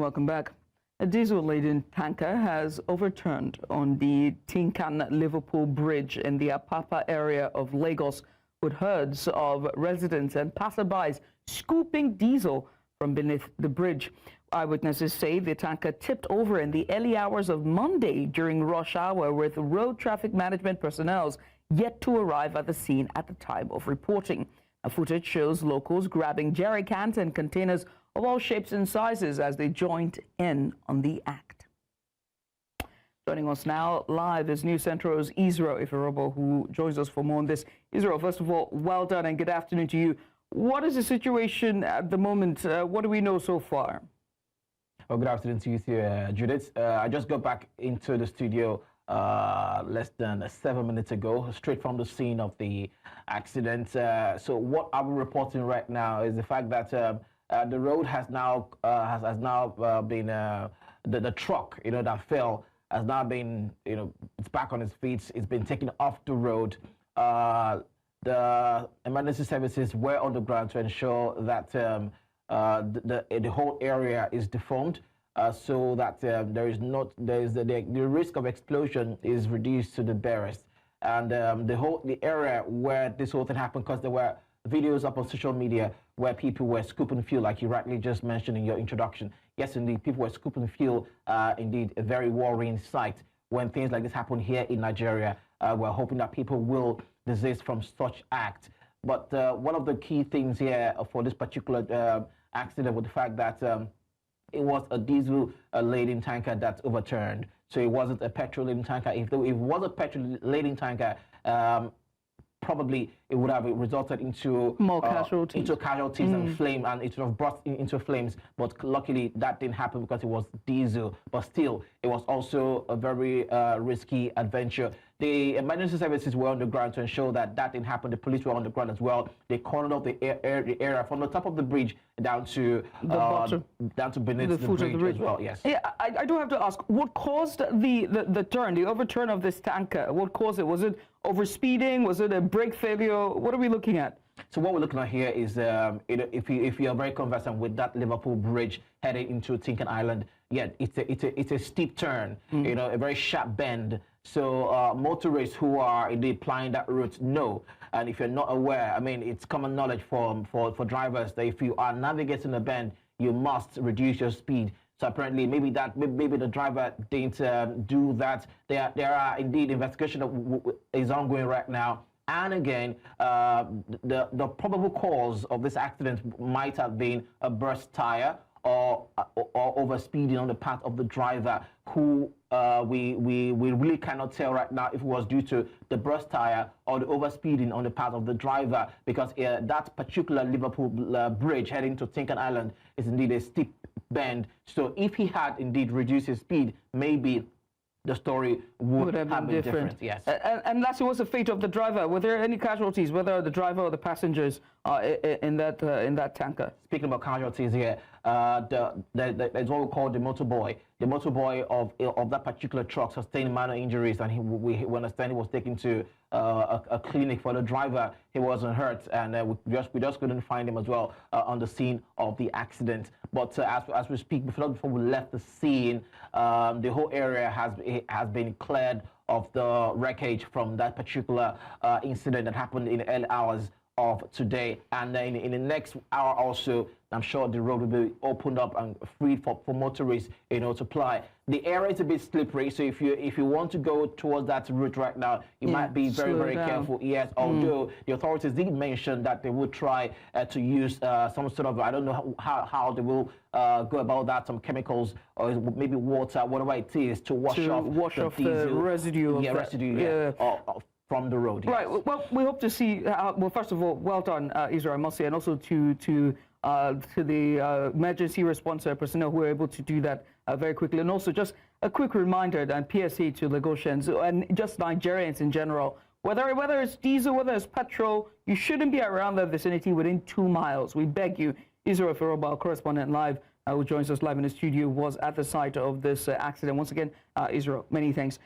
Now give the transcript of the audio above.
welcome back. A diesel-laden tanker has overturned on the Tincan Liverpool Bridge in the Apapa area of Lagos, with herds of residents and passersby scooping diesel from beneath the bridge. Eyewitnesses say the tanker tipped over in the early hours of Monday during rush hour, with road traffic management personnel yet to arrive at the scene at the time of reporting. Footage shows locals grabbing jerrycans and containers of all shapes and sizes as they joined in on the act. Joining us now live is News Central's Eferobor, who joins us for more on this. Israel, first of all, well done and good afternoon to you. What is the situation at the moment? What do we know so far? Well, good afternoon to you, Judith. I just got back into the studio less than 7 minutes ago, straight from the scene of the accident. So what I'm reporting right now is the fact that the road has now been the truck, that fell has now been, it's back on its feet. It's been taken off the road. The emergency services were on the ground to ensure that the whole area is deformed, so that the risk of explosion is reduced to the barest. And the area where this whole thing happened, because there were videos up on social media where people were scooping fuel, like you rightly just mentioned in your introduction. Yes, indeed, people were scooping fuel. Indeed, a very worrying sight when things like this happen here in Nigeria. We're hoping that people will desist from such act. But one of the key things here for this particular accident was the fact that it was a diesel-laden tanker that overturned. So it wasn't a petrol-laden tanker. If it was a petrol-laden tanker, probably it would have resulted into more casualties, and flame, and it would have brought into flames. But luckily that didn't happen because it was diesel. But still, it was also a very risky adventure. The emergency services were on the ground to ensure that that didn't happen. The police were on the ground as well. They cordoned off the area from the top of the bridge down to beneath the foot of the bridge as well. Yes. Yeah, I do have to ask, what caused the overturn of this tanker? What caused it? Was it overspeeding? Was it a brake failure? What are we looking at? So what we're looking at here is, if you are very conversant with that Liverpool Bridge heading into Tincan Island, yeah, it's a steep turn, a very sharp bend. So motorists who are indeed plying that route know. And if you're not aware, I mean, it's common knowledge for drivers that if you are navigating a bend, you must reduce your speed. So apparently, maybe the driver didn't do that. There are indeed investigation that is ongoing right now. And again, the probable cause of this accident might have been a burst tire or overspeeding on the part of the driver, who we really cannot tell right now if it was due to the burst tire or the overspeeding on the part of the driver, because that particular Liverpool bridge heading to Tincan Island is indeed a steep bend. So if he had indeed reduced his speed, maybe the story would have been different. Yes. And lastly, what's the fate of the driver? Were there any casualties, whether the driver or the passengers in that tanker? Speaking about casualties here, there's what we call the motorboy. The motorboy of that particular truck sustained minor injuries, and we understand he was taken to a clinic. For the driver, he wasn't hurt, and we just couldn't find him as well on the scene of the accident. But as we speak, before we left the scene, the whole area has been cleared of the wreckage from that particular incident that happened in the early hours of today. And then in the next hour also, I'm sure the road will be opened up and free for motorists, to ply. The area is a bit slippery, so if you want to go towards that route right now, you might be very careful. Yes, although the authorities did mention that they would try to use some sort of, I don't know how they will go about that, some chemicals or maybe water, whatever it is, to wash off the residue. From the road. Yes. Right. Well, we hope to see. Well, first of all, well done, Israel, I must say, and also to the emergency response personnel who were able to do that very quickly. And also, just a quick reminder and PSA to Lagosians and just Nigerians in general: whether it's diesel, whether it's petrol, you shouldn't be around that vicinity within 2 miles. We beg you. Israel Eferobor, our correspondent live, who joins us live in the studio, was at the site of this accident. Once again, Israel, many thanks.